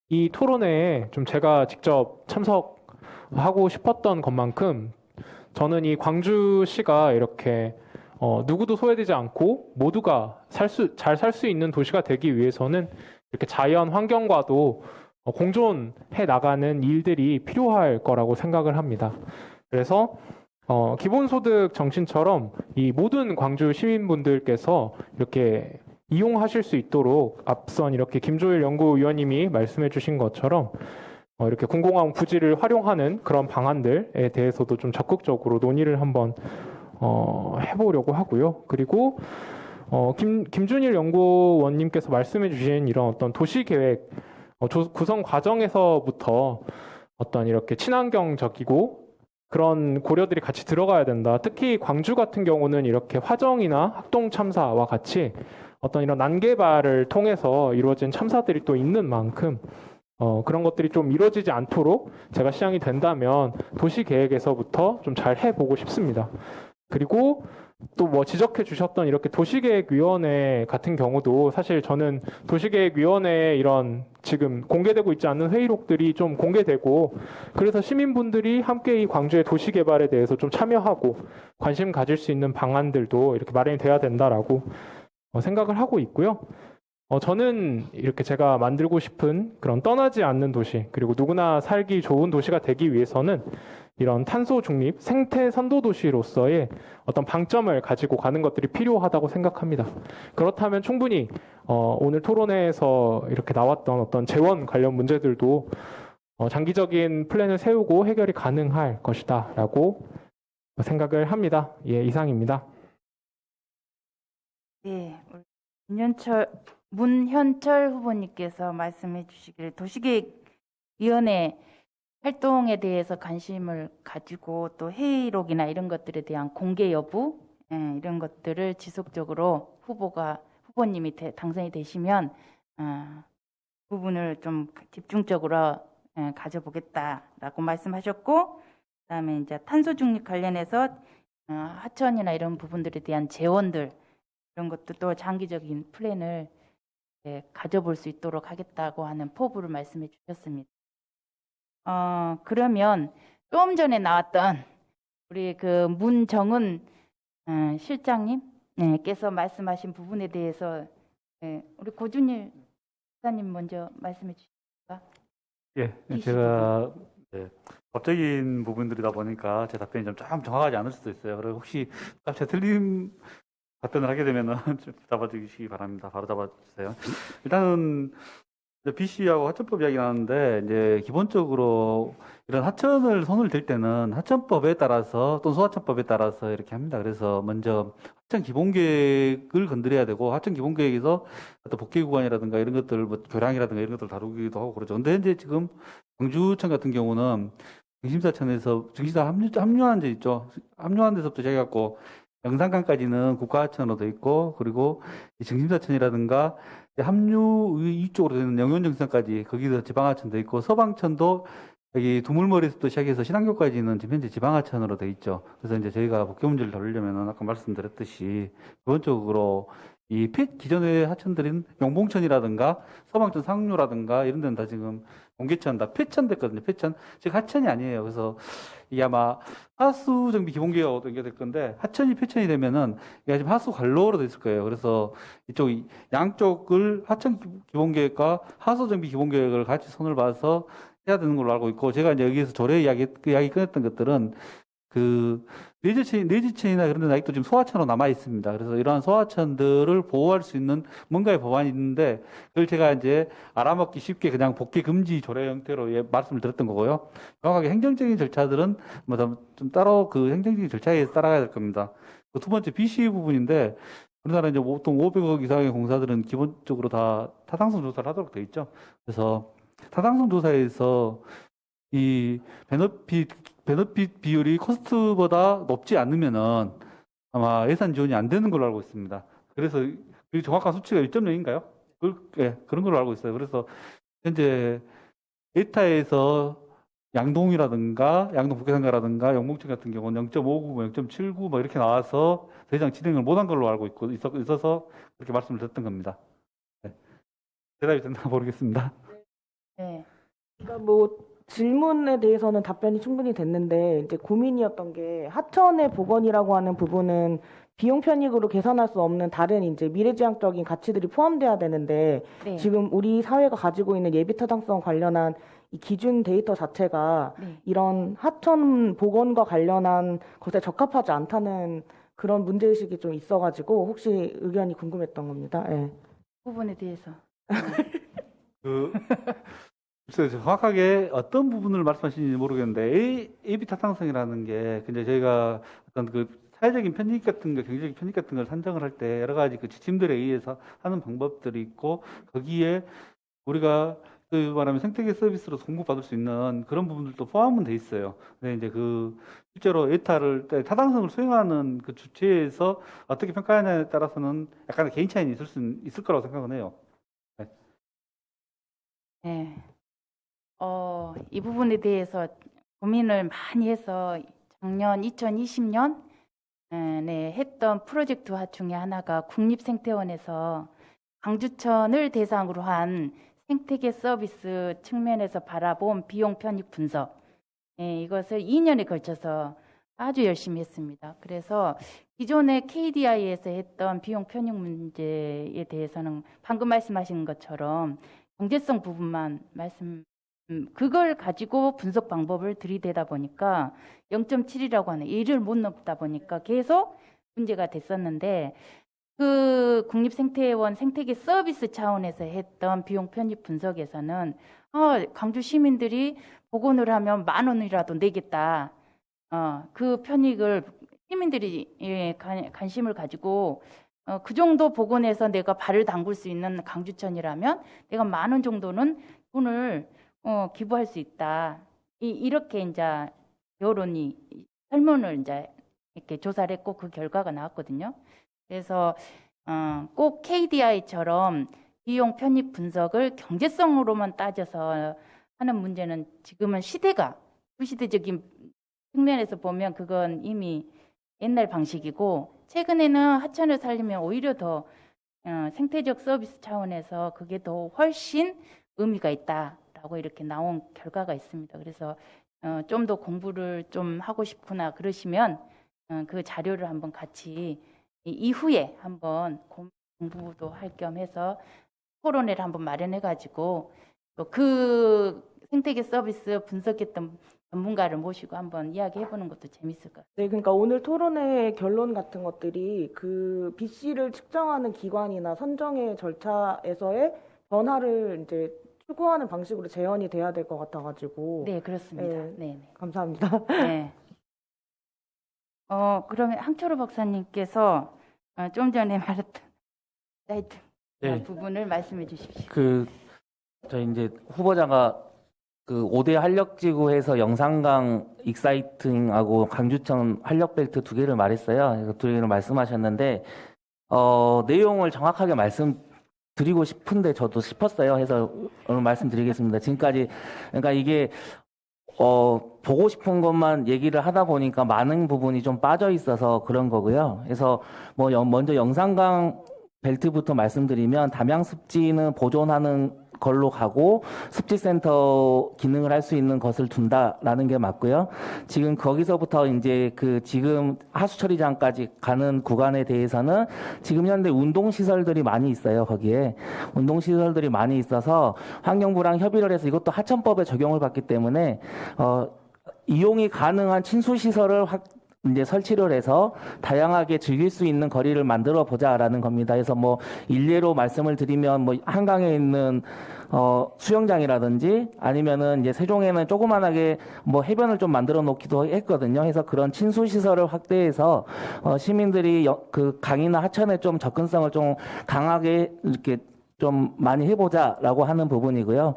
이 토론회에 좀 제가 직접 참석하고 싶었던 것만큼 저는 이 광주시가 이렇게 누구도 소외되지 않고 모두가 잘 살 수 있는 도시가 되기 위해서는 이렇게 자연 환경과도 공존해 나가는 일들이 필요할 거라고 생각을 합니다. 그래서 기본소득 정신처럼 이 모든 광주 시민분들께서 이렇게 이용하실 수 있도록 앞선 이렇게 김조일 연구위원님이 말씀해 주신 것처럼 이렇게 공공항 부지를 활용하는 그런 방안들에 대해서도 좀 적극적으로 논의를 한번 해보려고 하고요. 그리고 김준일 연구원님께서 말씀해 주신 이런 어떤 도시계획 구성 과정에서부터 어떤 이렇게 친환경적이고 그런 고려들이 같이 들어가야 된다. 특히 광주 같은 경우는 이렇게 화정이나 학동 참사와 같이 어떤 이런 난개발을 통해서 이루어진 참사들이 또 있는 만큼 그런 것들이 좀 이루어지지 않도록 제가 시장이 된다면 도시계획에서부터 좀 잘 해보고 싶습니다. 그리고 또 뭐 지적해 주셨던 이렇게 도시계획위원회 같은 경우도 사실 저는 도시계획위원회에 이런 지금 공개되고 있지 않는 회의록들이 좀 공개되고 그래서 시민분들이 함께 이 광주의 도시개발에 대해서 좀 참여하고 관심 가질 수 있는 방안들도 이렇게 마련이 돼야 된다라고 생각을 하고 있고요. 저는 이렇게 제가 만들고 싶은 그런 떠나지 않는 도시 그리고 누구나 살기 좋은 도시가 되기 위해서는 이런 탄소 중립, 생태 선도 도시로서의 어떤 방점을 가지고 가는 것들이 필요하다고 생각합니다. 그렇다면 충분히 오늘 토론회에서 이렇게 나왔던 어떤 재원 관련 문제들도 장기적인 플랜을 세우고 해결이 가능할 것이다라고 생각을 합니다. 예, 이상입니다. 네, 문현철 후보님께서 말씀해 주시기를 도시계획위원회 활동에 대해서 관심을 가지고 또 회의록이나 이런 것들에 대한 공개 여부 이런 것들을 지속적으로 후보님이 당선이 되시면 부분을 좀 집중적으로 가져보겠다라고 말씀하셨고 그다음에 이제 탄소 중립 관련해서 하천이나 이런 부분들에 대한 재원들 이런 것도 또 장기적인 플랜을 가져볼 수 있도록 하겠다고 하는 포부를 말씀해 주셨습니다. 그러면 좀 전에 나왔던 우리 그 문정은 실장님께서 말씀하신 부분에 대해서 우리 고준일 기사님 먼저 말씀해 주실까요? 예, 제가 법적인 부분들이다 보니까 제 답변이 좀 정확하지 않을 수도 있어요. 그리고 혹시 제가 틀린 답변을 하게 되면은 좀 잡아주시기 바랍니다. 바로 잡아주세요. 일단은 BC하고 하천법 이야기 나왔는데 이제 기본적으로 이런 하천을 손을 댈 때는 하천법에 따라서 또는 소하천법에 따라서 이렇게 합니다. 그래서 먼저 하천 기본계획을 건드려야 되고 하천 기본계획에서 어떤 복귀 구간이라든가 이런 것들 뭐 교량이라든가 이런 것들 다루기도 하고 그러죠. 근데 현재 지금 광주청 같은 경우는 정심사천에서 합류한 데 있죠. 합류한 데서부터 시작해갖고 영산강까지는 국가하천으로 돼 있고 그리고 정심사천이라든가 합류 이쪽으로 되는 영연정선까지 거기서 지방하천 돼 있고 서방천도 여기 두물머리에서부터 시작해서 신안교까지는 지금 현재 지방하천으로 돼 있죠. 그래서 이제 저희가 복귀 문제를 다루려면 아까 말씀드렸듯이 기본적으로 이 기존의 하천들인 용봉천이라든가 서방천 상류라든가 이런 데는 다 지금 공개천 다 폐천 됐거든요. 폐천 즉 하천이 아니에요. 그래서 이게 아마 하수 정비 기본계획하고 연결될 건데 하천이 폐천이 되면은 이게 지금 하수 관로로 돼 있을 거예요. 그래서 이쪽 양쪽을 하천 기본계획과 하수 정비 기본계획을 같이 손을 봐서 해야 되는 걸로 알고 있고 제가 이제 여기에서 조례 이야기 꺼냈던 것들은 그 내지천이나 그런 데는 아직도 지금 소하천으로 남아 있습니다. 그래서 이러한 소하천들을 보호할 수 있는 뭔가의 법안이 있는데 그걸 제가 이제 알아먹기 쉽게 그냥 복귀 금지 조례 형태로 말씀을 드렸던 거고요. 정확하게 행정적인 절차들은 뭐 좀 따로 그 행정적인 절차에 따라가야 될 겁니다. 그 두 번째 BC 부분인데 우리나라 이제 보통 500억 이상의 공사들은 기본적으로 다 타당성 조사를 하도록 돼 있죠. 그래서 타당성 조사에서 이 베너핏 비율이 코스트보다 높지 않으면은 아마 예산 지원이 안 되는 걸로 알고 있습니다. 그래서 그 정확한 수치가 1.0인가요? 그런 걸로 알고 있어요. 그래서 현재 에타에서 양동이라든가 양동 국회상가라든가 영목청 같은 경우는 0.59, 0.79 뭐 이렇게 나와서 더 이상 진행을 못한 걸로 알고 있어서 그렇게 말씀을 드렸던 겁니다. 네. 대답이 됐나 모르겠습니다. 네. 그러니까 뭐 질문에 대해서는 답변이 충분히 됐는데 이제 고민이었던 게 하천의 복원이라고 하는 부분은 비용 편익으로 계산할 수 없는 다른 이제 미래지향적인 가치들이 포함돼야 되는데 네. 지금 우리 사회가 가지고 있는 예비 타당성 관련한 이 기준 데이터 자체가 네. 이런 하천 복원과 관련한 것에 적합하지 않다는 그런 문제의식이 좀 있어가지고 혹시 의견이 궁금했던 겁니다. 예. 부분에 대해서. 글쎄요, 정확하게 어떤 부분을 말씀하시는지 모르겠는데 AB 타당성이라는 게 근데 저희가 어떤 그 사회적인 편익 같은 거, 경제적 편익 같은 걸 산정을 할 때 여러 가지 그 지침들에 의해서 하는 방법들이 있고 거기에 우리가 그 말하면 생태계 서비스로 공급받을 수 있는 그런 부분들도 포함은 돼 있어요. 근데 이제 그 실제로 에타를 타당성을 수행하는 그 주체에서 어떻게 평가하냐에 따라서는 약간의 개인 차이는 있을 거라고 생각은 해요. 네. 네. 이 부분에 대해서 고민을 많이 해서 작년 2020년 네, 했던 프로젝트화 중에 하나가 국립생태원에서 광주천을 대상으로 한 생태계 서비스 측면에서 바라본 비용 편익 분석. 이것을 2년에 걸쳐서 아주 열심히 했습니다. 그래서 기존의 KDI에서 했던 비용 편익 문제에 대해서는 방금 말씀하신 것처럼 경제성 부분만 그걸 가지고 분석 방법을 들이대다 보니까 0.7이라고 하는 1을 못 넘다 보니까 계속 문제가 됐었는데 그 국립생태원 생태계 서비스 차원에서 했던 비용 편익 분석에서는 광주 시민들이 복원을 하면 10,000원이라도 내겠다. 그 편익을 시민들이 관심을 가지고 그 정도 복원해서 내가 발을 담글 수 있는 광주천이라면 내가 10,000원 정도는 돈을 기부할 수 있다. 이렇게 이제 여론이 설문을 이제 이렇게 조사를 했고 그 결과가 나왔거든요. 그래서 꼭 KDI처럼 비용 편익 분석을 경제성으로만 따져서 하는 문제는 지금은 시대가 후시대적인 측면에서 보면 그건 이미 옛날 방식이고 최근에는 하천을 살리면 오히려 더 생태적 서비스 차원에서 그게 더 훨씬 의미가 있다라고 이렇게 나온 결과가 있습니다. 그래서 좀 더 공부를 좀 하고 싶구나 그러시면 그 자료를 한번 같이 이후에 한번 공부도 할 겸 해서 토론회를 한번 마련해 가지고 또 그 생태계 서비스 분석했던 전문가를 모시고 한번 이야기해 보는 것도 재밌을 것 같아요. 네, 그러니까 오늘 토론회 결론 같은 것들이 그 BC를 측정하는 기관이나 선정의 절차에서의 변화를 이제 추구하는 방식으로 재현이 돼야 될 것 같아가지고. 네, 그렇습니다. 네. 네. 감사합니다. 네. 그러면 항철호 박사님께서 좀 전에 말했던 사이트 네. 부분을 말씀해 주십시오. 저희 이제 후보자가 그 5대 활력지구에서 영산강 익사이팅하고 강주천 활력벨트 2개를 말했어요. 그래서 2개를 말씀하셨는데, 내용을 정확하게 말씀드리고 싶은데 저도 싶었어요. 해서 오늘 말씀드리겠습니다. 지금까지, 그러니까 이게, 보고 싶은 것만 얘기를 하다 보니까 많은 부분이 좀 빠져 있어서 그런 거고요. 그래서 먼저 영산강 벨트부터 말씀드리면 담양 습지는 보존하는 걸로 가고 습지센터 기능을 할 수 있는 것을 둔다라는 게 맞고요. 지금 거기서부터 이제 지금 하수처리장까지 가는 구간에 대해서는 지금 현재 운동시설들이 많이 있어요. 거기에 운동시설들이 많이 있어서 환경부랑 협의를 해서 이것도 하천법에 적용을 받기 때문에 이용이 가능한 친수시설을 이제 설치를 해서 다양하게 즐길 수 있는 거리를 만들어 보자라는 겁니다. 그래서 일례로 말씀을 드리면 한강에 있는 수영장이라든지 아니면은 이제 세종에는 조그만하게 해변을 좀 만들어 놓기도 했거든요. 그래서 그런 친수 시설을 확대해서 시민들이 그 강이나 하천에 좀 접근성을 좀 강하게 이렇게 좀 많이 해보자라고 하는 부분이고요.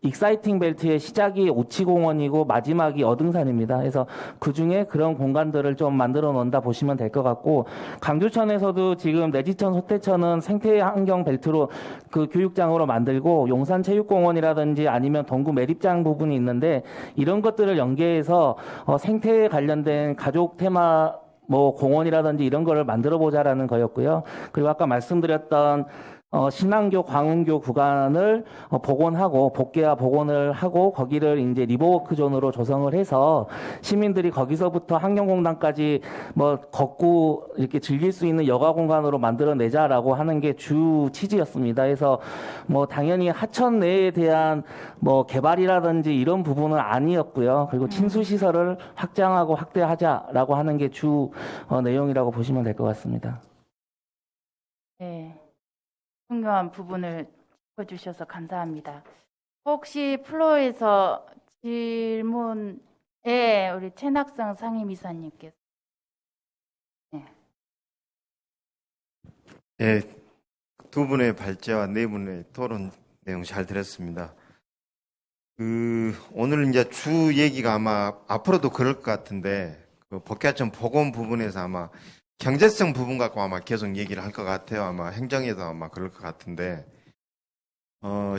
익사이팅 벨트의 시작이 오치공원이고 마지막이 어등산입니다. 그래서 그 중에 그런 공간들을 좀 만들어 놓는다 보시면 될 것 같고, 강주천에서도 지금 내지천, 소태천은 생태환경 벨트로 그 교육장으로 만들고, 용산체육공원이라든지 아니면 동구 매립장 부분이 있는데, 이런 것들을 연계해서 생태에 관련된 가족 테마 뭐 공원이라든지 이런 거를 만들어 보자라는 거였고요. 그리고 아까 말씀드렸던 신안교, 광운교 구간을 복원하고 복개와 복원을 하고 거기를 이제 리버워크 존으로 조성을 해서 시민들이 거기서부터 환경공단까지 뭐 걷고 이렇게 즐길 수 있는 여가 공간으로 만들어내자라고 하는 게 주 취지였습니다. 그래서 뭐 당연히 하천 내에 대한 뭐 개발이라든지 이런 부분은 아니었고요. 그리고 친수 시설을 확장하고 확대하자라고 하는 게 주 내용이라고 보시면 될 것 같습니다. 네. 중요한 부분을 짚어주셔서 감사합니다. 혹시 플로어에서 질문에 우리 최낙상 상임이사님께서. 네. 네, 두 분의 발제와 네 분의 토론 내용 잘 들었습니다. 오늘 이제 주 얘기가 아마 앞으로도 그럴 것 같은데, 그 복개하천 복원 부분에서 아마 경제성 부분 갖고 아마 계속 얘기를 할 것 같아요. 아마 행정에도 아마 그럴 것 같은데,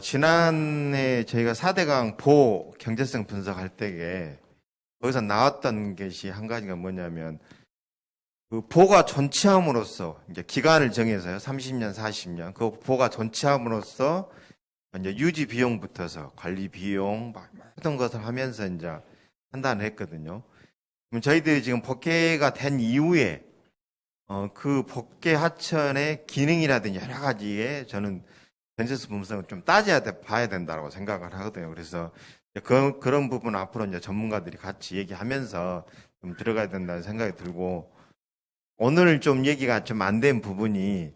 지난해 저희가 4대강 보 경제성 분석할 때에 거기서 나왔던 것이 한 가지가 뭐냐면, 그 보가 존치함으로써 이제 기간을 정해서요. 30년, 40년. 그 보가 존치함으로써 이제 유지 비용부터서 관리 비용 막 모든 것을 하면서 이제 판단을 했거든요. 그럼 저희들이 지금 복개가 된 이후에 그 복개 하천의 기능이라든지 여러 가지에 저는 경제성 분석을 좀 봐야 된다고 생각을 하거든요. 그래서 그런 부분 앞으로 이제 전문가들이 같이 얘기하면서 좀 들어가야 된다는 생각이 들고, 오늘 좀 얘기가 좀 안 된 부분이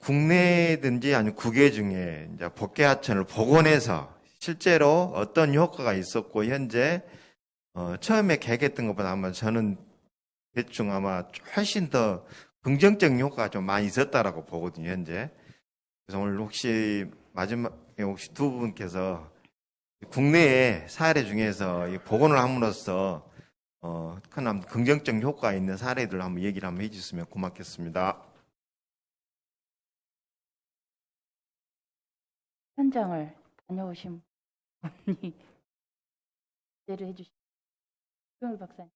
국내든지 아니면 국외 중에 이제 복개 하천을 복원해서 실제로 어떤 효과가 있었고 현재 처음에 계획했던 것보다 아마 저는 대충 아마 훨씬 더 긍정적인 효과가 좀 많이 있었다라고 보거든요, 현재. 그래서 오늘 혹시 마지막에 혹시 두 분께서 국내의 사례 중에서 이 복원을 함으로써 큰 긍정적 효과가 있는 사례들을 한번 얘기를 한번 해주셨으면 고맙겠습니다. 현장을 다녀오신 분이 제를 해주시죠. 조영일 박사님.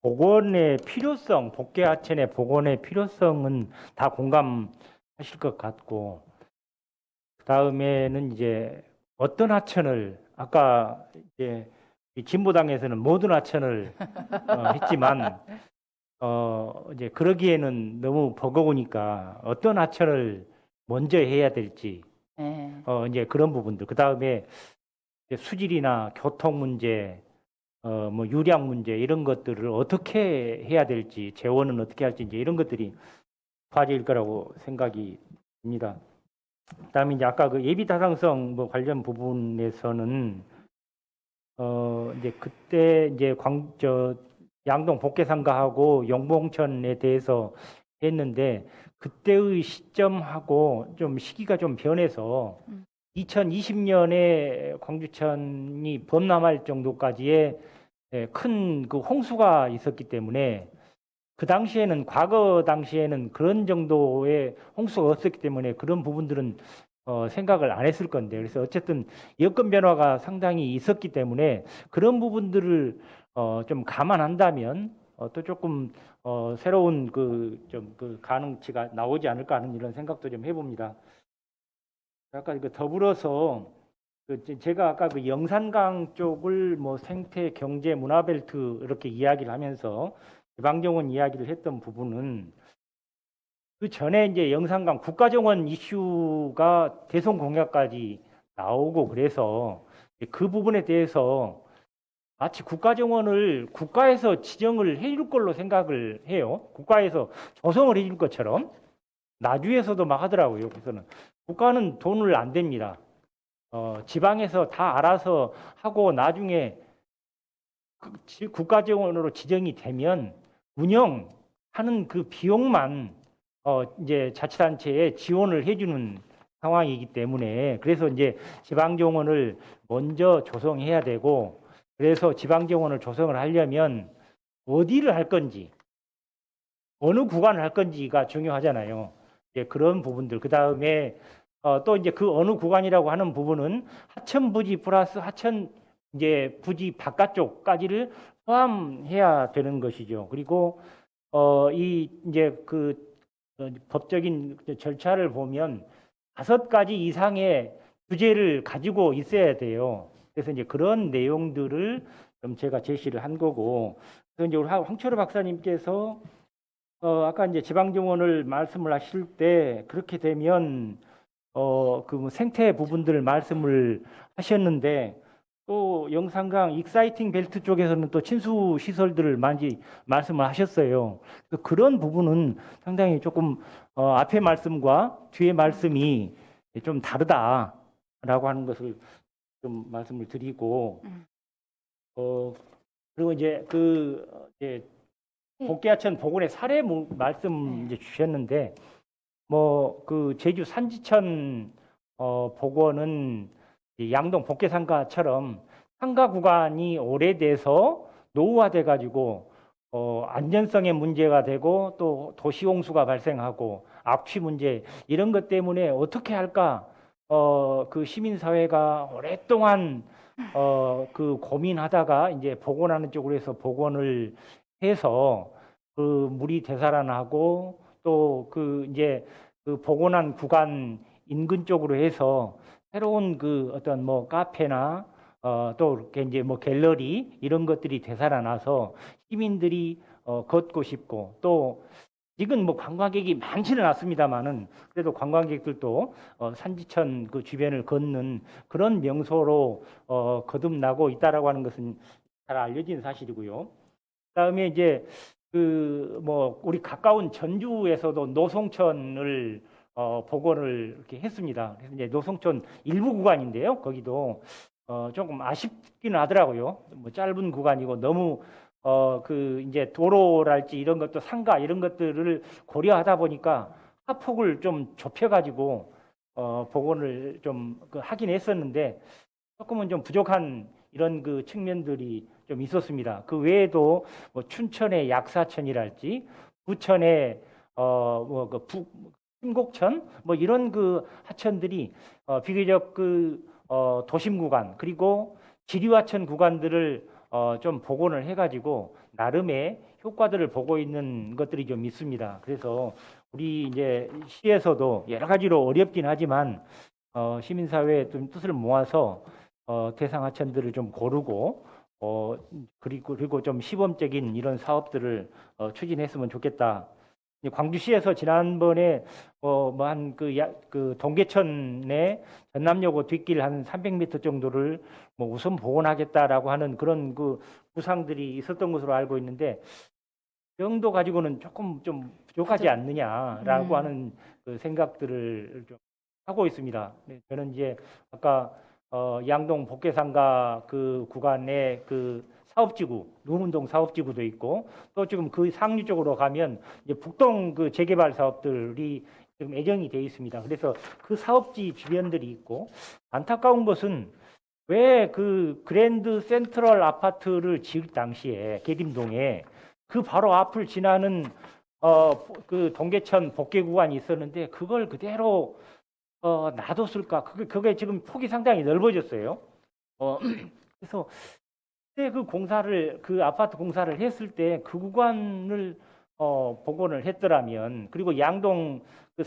복원의 필요성, 복개 하천의 복원의 필요성은 다 공감하실 것 같고, 그 다음에는 이제 어떤 하천을, 아까 이제 이 진보당에서는 모든 하천을 했지만, 이제 그러기에는 너무 버거우니까 어떤 하천을 먼저 해야 될지, 네. 이제 그런 부분들, 그 다음에 수질이나 교통 문제, 뭐 유량 문제 이런 것들을 어떻게 해야 될지, 재원은 어떻게 할지 이제 이런 것들이 과제일 거라고 생각이 듭니다. 그다음에 이제 아까 그 예비 타당성 뭐 관련 부분에서는 이제 그때 이제 양동 복개상가하고 용봉천에 대해서 했는데 그때의 시점하고 좀 시기가 좀 변해서 2020년에 광주천이 범람할 정도까지의 큰 그 홍수가 있었기 때문에 그 당시에는 과거 당시에는 그런 정도의 홍수가 없었기 때문에 그런 부분들은 생각을 안 했을 건데, 그래서 어쨌든 여건 변화가 상당히 있었기 때문에 그런 부분들을 좀 감안한다면 또 조금 새로운 그 가능치가 나오지 않을까 하는 이런 생각도 좀 해봅니다. 아까 더불어서 제가 아까 그 영산강 쪽을 뭐 생태, 경제, 문화벨트 이렇게 이야기를 하면서 개방정원 이야기를 했던 부분은 그 전에 이제 영산강 국가정원 이슈가 대선 공약까지 나오고 그래서 그 부분에 대해서 마치 국가정원을 국가에서 지정을 해줄 걸로 생각을 해요. 국가에서 조성을 해줄 것처럼 나주에서도 막 하더라고요. 그래서는 국가는 돈을 안 댑니다. 지방에서 다 알아서 하고 나중에 국가정원으로 지정이 되면 운영하는 그 비용만 이제 자치단체에 지원을 해주는 상황이기 때문에 그래서 이제 지방정원을 먼저 조성해야 되고 그래서 지방정원을 조성을 하려면 어디를 할 건지 어느 구간을 할 건지가 중요하잖아요. 이제 그런 부분들 그 다음에 또 이제 그 어느 구간이라고 하는 부분은 하천 부지 플러스 하천 이제 부지 바깥쪽까지를 포함해야 되는 것이죠. 그리고 이 이제 그 법적인 절차를 보면 5가지 이상의 규제를 가지고 있어야 돼요. 그래서 이제 그런 내용들을 좀 제가 제시를 한 거고, 그래서 이제 우리 황철호 박사님께서 아까 이제 지방정원을 말씀을 하실 때 그렇게 되면 그 생태 부분들을 말씀을 하셨는데 또 영산강 익사이팅 벨트 쪽에서는 또 친수 시설들을 많이 말씀을 하셨어요. 그런 부분은 상당히 조금 앞에 말씀과 뒤에 말씀이 좀 다르다라고 하는 것을 좀 말씀을 드리고 그리고 이제 이제 복개하천 복원의 사례 말씀 이제 주셨는데 뭐 그 제주 산지천 복원은 양동 복개상가처럼 상가 구간이 오래돼서 노후화돼 가지고 안전성에 문제가 되고 또 도시 홍수가 발생하고 악취 문제 이런 것 때문에 어떻게 할까 그 시민 사회가 오랫동안 그 고민하다가 이제 복원하는 쪽으로 해서 복원을 해서 그 물이 되살아나고 또 그 이제 그 복원한 구간 인근 쪽으로 해서 새로운 그 어떤 뭐 카페나 또 이렇게 이제 뭐 갤러리 이런 것들이 되살아나서 시민들이 걷고 싶고 또 지금 뭐 관광객이 많지는 않습니다만은 그래도 관광객들도 산지천 그 주변을 걷는 그런 명소로 거듭나고 있다라고 하는 것은 잘 알려진 사실이고요. 그다음에 이제 그 뭐 우리 가까운 전주에서도 노송천을 복원을 이렇게 했습니다. 그래서 이제 노송천 일부 구간인데요. 거기도 조금 아쉽기는 하더라고요. 뭐 짧은 구간이고 너무 그 이제 도로랄지 이런 것도 상가 이런 것들을 고려하다 보니까 하폭을 좀 좁혀가지고 복원을 좀 하긴 했었는데 조금은 좀 부족한 이런 그 측면들이 좀 있었습니다. 그 외에도 뭐 춘천의 약사천이랄지 부천의 뭐그 신곡천 뭐 이런 그 하천들이 비교적 그 도심 구간 그리고 지류하천 구간들을 좀 복원을 해가지고 나름의 효과들을 보고 있는 것들이 좀 있습니다. 그래서 우리 이제 시에서도 여러 가지로 어렵긴 하지만 시민사회의 좀 뜻을 모아서 대상 하천들을 좀 고르고 그리고 좀 시범적인 이런 사업들을 추진했으면 좋겠다. 광주시에서 지난번에 뭐 한 그 동계천의 전남여고 뒷길 한 300m 정도를 뭐 우선 복원하겠다라고 하는 그런 그 구상들이 있었던 것으로 알고 있는데 그 정도 가지고는 조금 좀 부족하지 않느냐라고 하는 그 생각들을 좀 하고 있습니다. 저는 이제 아까 양동 복개상가 그 구간에 그 사업지구, 루문동 사업지구도 있고 또 지금 그 상류 쪽으로 가면 이제 북동 그 재개발 사업들이 지금 예정이 되어 있습니다. 그래서 그 사업지 주변들이 있고 안타까운 것은 왜 그 그랜드 센트럴 아파트를 지을 당시에 계림동에 그 바로 앞을 지나는 그 동계천 복개 구간이 있었는데 그걸 그대로 놔뒀을까? 그게 지금 폭이 상당히 넓어졌어요. 그래서 그때 그 아파트 공사를 했을 때 그 구간을 복원을 했더라면 그리고 양동 그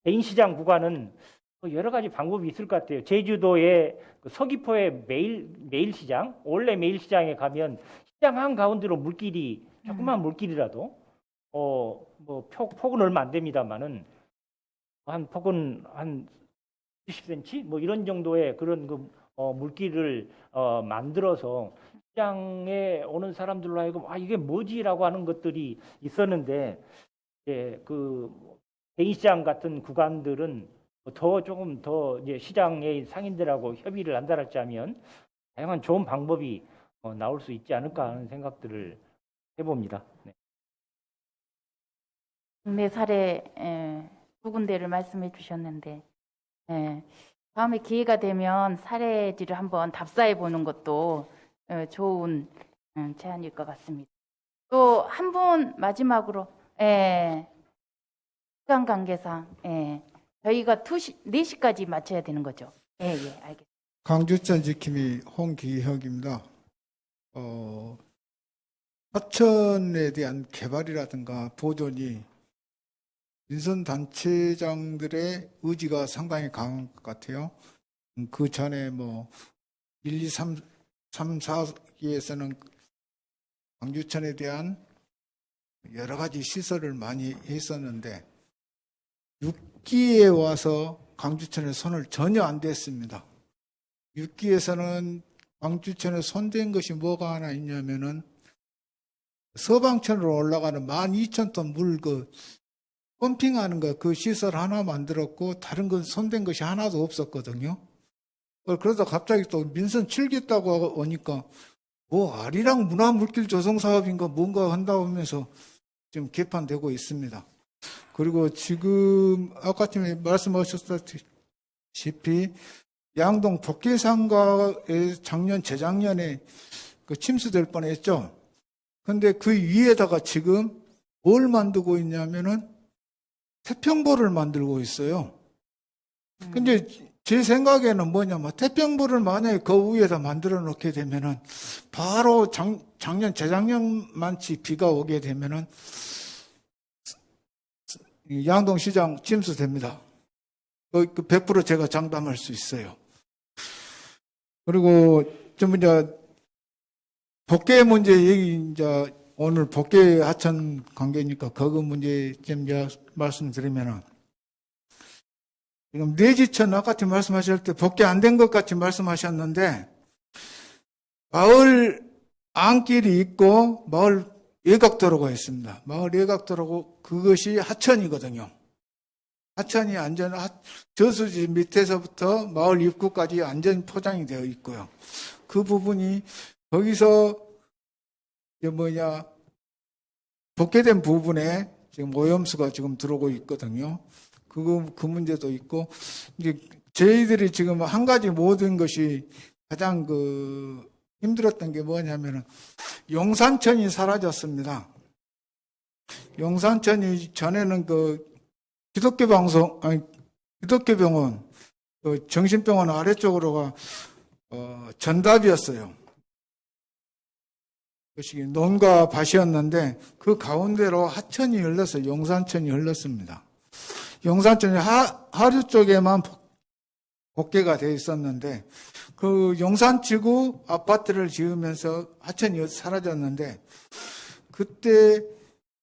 대인시장 구간은 여러 가지 방법이 있을 것 같아요. 제주도의 그 서귀포의 매일시장, 원래 매일시장에 가면 시장 한가운데로 물길이 조그만 물길이라도 뭐 폭은 얼마 안 됩니다만은 한 폭은 한 70cm 뭐 이런 정도의 그런 그 물길을 만들어서 시장에 오는 사람들로 하여금 이게 뭐지라고 하는 것들이 있었는데 그 대인시장 같은 구간들은 조금 더 이제 시장의 상인들하고 협의를 한다랄지 하면 다양한 좋은 방법이 나올 수 있지 않을까 하는 생각들을 해봅니다. 네. 국내 사례 두 군데를 말씀해 주셨는데 다음에 기회가 되면 사례지를 한번 답사해 보는 것도 좋은 제안일 것 같습니다. 또 한 분 마지막으로 시간 관계상 저희가 4시까지 마쳐야 되는 거죠. 예, 알겠습니다. 광주천 지킴이 홍기혁입니다. 하천에 대한 개발이라든가 보존이 민선단체장들의 의지가 상당히 강한 것 같아요. 그 전에 1, 2, 3, 4기에서는 광주천에 대한 여러 가지 시설을 많이 했었는데 6기에 와서 광주천에 손을 전혀 안 댔습니다. 6기에서는 광주천에 손댄 것이 뭐가 하나 있냐면은 서방천으로 올라가는 12,000톤 물 펌핑하는 그 시설 하나 만들었고 다른 건 손댄 것이 하나도 없었거든요. 그러다 갑자기 또 민선 7기 오니까 아리랑 문화물길 조성 사업인가 뭔가 한다고 하면서 지금 개판되고 있습니다. 그리고 지금 아까 전에 말씀하셨다시피 양동 복개상가에 재작년에 침수될 뻔했죠. 근데 그 위에다가 지금 뭘 만들고 있냐면은 태평보를 만들고 있어요. 근데 제 생각에는 뭐냐면 태평보를 만약에 그 위에다 만들어 놓게 되면은 바로 재작년만치 비가 오게 되면은 양동시장 침수됩니다. 100% 제가 장담할 수 있어요. 그리고 좀 이제 복개 문제 이제 오늘 복개 하천 관계니까 그거 문제 좀 말씀드리면은 지금 내지천 아까 말씀하실 때 복개 안 된 것 같이 말씀하셨는데 마을 안길이 있고 마을 외곽도로가 있습니다. 마을 외곽도로고 그것이 하천이거든요. 하천이 저수지 밑에서부터 마을 입구까지 안전 포장이 되어 있고요. 그 부분이 거기서 복개된 부분에 지금 오염수가 지금 들어오고 있거든요. 그 문제도 있고, 이제 저희들이 지금 한 가지 모든 것이 가장 힘들었던 게 뭐냐면은 용산천이 사라졌습니다. 용산천이 전에는 기독교병원, 정신병원 아래쪽으로가 전답이었어요. 그것이 논과 밭이었는데 그 가운데로 하천이 흘러서 용산천이 흘렀습니다. 용산천이 하류 쪽에만 복개가 되어 있었는데 그 용산지구 아파트를 지으면서 하천이 사라졌는데 그때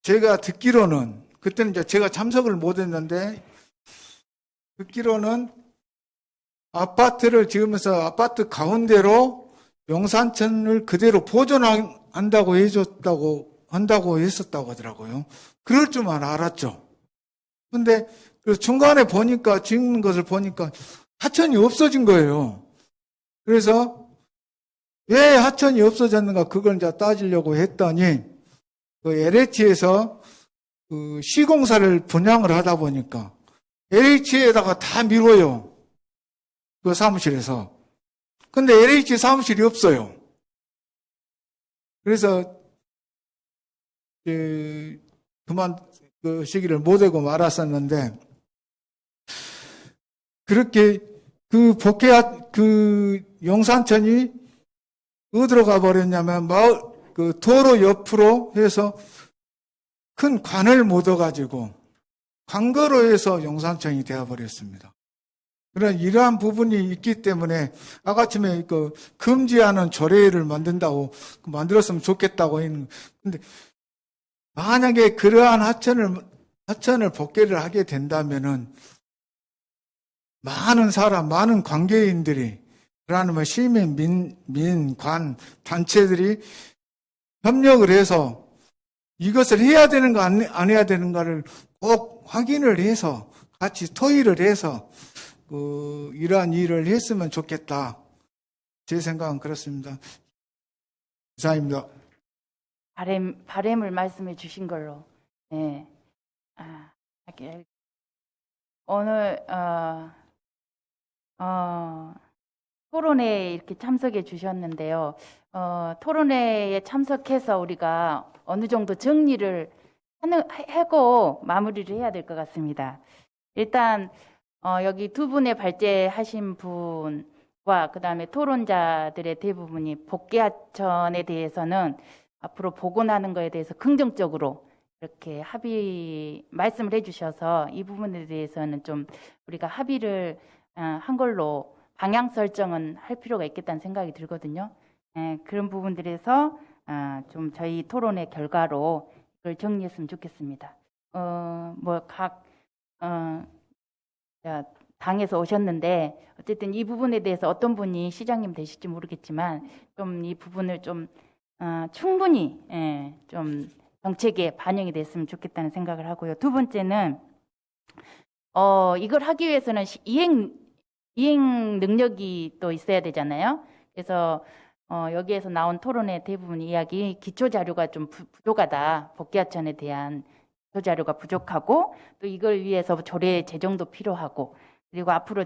제가 듣기로는 그때는 이제 제가 참석을 못했는데 듣기로는 아파트를 지으면서 아파트 가운데로 용산천을 그대로 보존한다고 한다고 했었다고 하더라고요. 그럴 줄만 알았죠. 근데 그 중간에 보니까 찍는 것을 보니까 하천이 없어진 거예요. 그래서 왜 하천이 없어졌는가 그걸 이제 따지려고 했더니 LH에서 시공사를 분양을 하다 보니까 LH에다가 다 미뤄요. 그 사무실에서. 근데 LH 사무실이 없어요. 그래서 그만 그 시기를 못하고 말았었는데 그렇게 그 용산천이 어디로 가버렸냐면 도로 옆으로 해서 큰 관을 묻어가지고 광거로 해서 용산천이 되어버렸습니다. 그런 이러한 부분이 있기 때문에 아까쯤에 금지하는 조례를 만들었으면 좋겠다고 했는데 근데 만약에 그러한 하천을 복개를 하게 된다면은 많은 관계인들이 그러면 시민, 관, 단체들이 협력을 해서 이것을 해야 되는가 안 해야 되는가를 꼭 확인을 해서 같이 토의를 해서 이러한 일을 했으면 좋겠다. 제 생각은 그렇습니다. 이상입니다. 바램을 말씀해 주신 걸로. 예. 오늘 토론회에 이렇게 참석해 주셨는데요. 토론회에 참석해서 우리가 어느 정도 정리를 하고 마무리를 해야 될 것 같습니다. 일단 여기 두 분의 발제하신 분과 그다음에 토론자들의 대부분이 복귀하천에 대해서는 앞으로 복원하는 거에 대해서 긍정적으로 이렇게 말씀을 해주셔서 이 부분에 대해서는 좀 우리가 합의를 한 걸로 방향 설정은 할 필요가 있겠다는 생각이 들거든요. 그런 부분들에서 좀 저희 토론의 결과로 이걸 정리했으면 좋겠습니다. 당에서 오셨는데 어쨌든 이 부분에 대해서 어떤 분이 시장님 되실지 모르겠지만 좀 이 부분을 좀 충분히 좀 정책에 반영이 됐으면 좋겠다는 생각을 하고요. 두 번째는 이걸 하기 위해서는 이행 능력이 또 있어야 되잖아요. 그래서 여기에서 나온 토론의 대부분 이야기 기초 자료가 좀 부족하다. 복귀하천에 대한 기초 자료가 부족하고 또 이걸 위해서 조례 제정도 필요하고 그리고 앞으로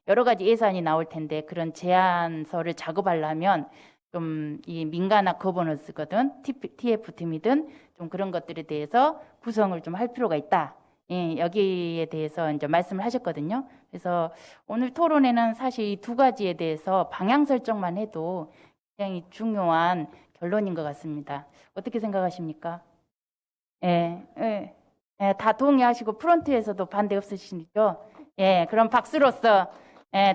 여러 가지 예산이 나올 텐데 그런 제안서를 작업하려면 좀 이 민가나 거버넌스거든 TF팀이든 좀 그런 것들에 대해서 구성을 좀 할 필요가 있다. 여기에 대해서 이제 말씀을 하셨거든요. 그래서 오늘 토론에는 사실 이 두 가지에 대해서 방향 설정만 해도 굉장히 중요한 결론인 것 같습니다. 어떻게 생각하십니까? 다 동의하시고 프론트에서도 반대 없으시죠? 그럼 박수로서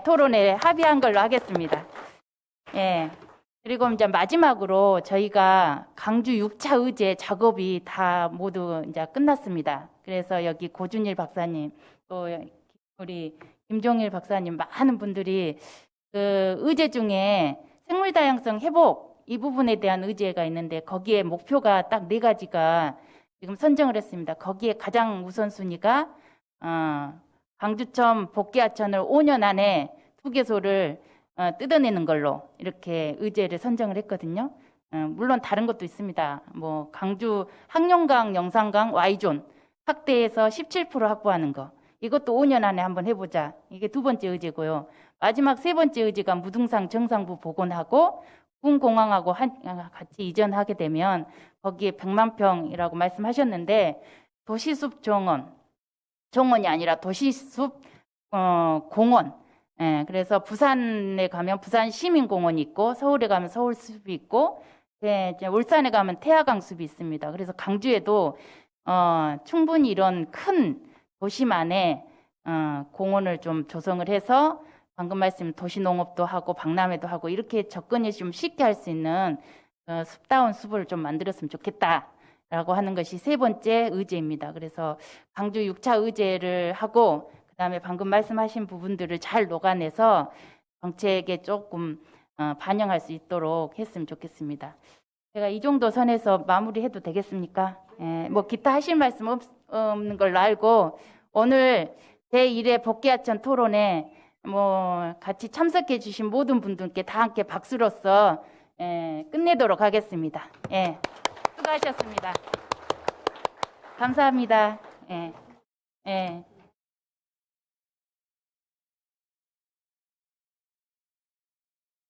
토론에 합의한 걸로 하겠습니다. 그리고 이제 마지막으로 저희가 강주 6차 의제 작업이 다 모두 이제 끝났습니다. 그래서 여기 고준일 박사님, 또 우리 김종일 박사님 많은 분들이 그 의제 중에 생물 다양성 회복 이 부분에 대한 의제가 있는데 거기에 목표가 딱 4가지가 지금 선정을 했습니다. 거기에 가장 우선순위가 강주천 복귀하천을 5년 안에 2개소를 뜯어내는 걸로 이렇게 의제를 선정을 했거든요. 물론 다른 것도 있습니다. 뭐 강주 항룡강, 영산강, Y존 확대해서 17% 확보하는 거. 이것도 5년 안에 한번 해보자. 이게 2번째 의제고요. 마지막 3번째 의제가 무등산 정상부 복원하고 군공항하고 같이 이전하게 되면 거기에 100만 평이라고 말씀하셨는데 도시숲 정원이 아니라 도시숲 공원. 그래서 부산에 가면 부산 시민공원이 있고 서울에 가면 서울숲이 있고 이제 울산에 가면 태화강 숲이 있습니다. 그래서 강주에도 충분히 이런 큰 도시만의 공원을 좀 조성을 해서 방금 말씀 도시농업도 하고 박람회도 하고 이렇게 접근이 좀 쉽게 할 수 있는 숲다운 숲을 좀 만들었으면 좋겠다라고 하는 것이 3번째 의제입니다. 그래서 강주 6차 의제를 하고 그다음에 방금 말씀하신 부분들을 잘 녹아내서 정책에 조금 반영할 수 있도록 했으면 좋겠습니다. 제가 이 정도 선에서 마무리해도 되겠습니까? 뭐 기타 하실 말씀 없는 걸로 알고 오늘 제1회 복귀하천 토론에 뭐 같이 참석해 주신 모든 분들께 다 함께 박수로서 끝내도록 하겠습니다. 수고하셨습니다. 감사합니다.